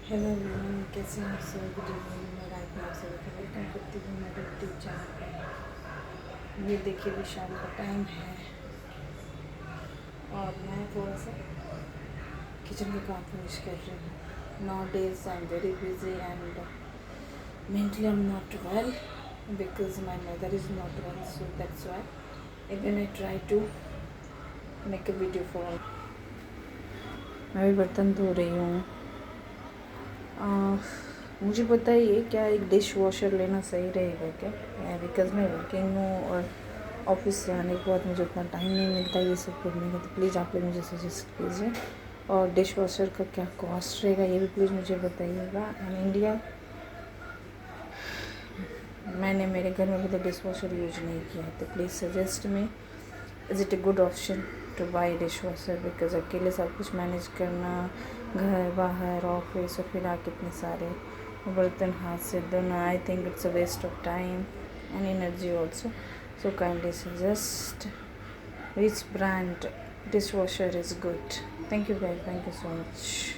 Hello everyone, कैसे हैं आप सब? Good evening. मैं रात में आप सभी को वेलकम करती हूँ मेरे यूट्यूब चैनल पे। ये देखिए, भी शाम का टाइम है और मैं थोड़ा सा किचन का काम फिनिश कर रही हूँ। Now days I am very busy and mentally I am not well because my mother is not well, so that's why even I try to make a video for. मैं भी बर्तन धो रही हूँ। मुझे बताइए, क्या एक डिश वॉशर लेना सही रहेगा क्या? बिकॉज़ मैं वर्किंग हूँ और ऑफिस से आने के बाद मुझे उतना टाइम नहीं मिलता ये सब करने का, तो प्लीज़ आप लोग मुझे सजेस्ट कीजिए। और डिश वॉशर का क्या कॉस्ट रहेगा ये भी प्लीज़ मुझे बताइएगा। इन इंडिया मैंने मेरे घर में भी डिश वॉशर यूज नहीं किया है, तो please suggest me, is it a good option two by dish washer? Because अकेले सब कुछ मैनेज करना, घर बाहर ऑफिस और फिर कितने सारे बर्तन हाथ से धोना, I think it's a waste of time and energy also. So kindly suggest which brand dishwasher is good. Thank you guys, thank you so much.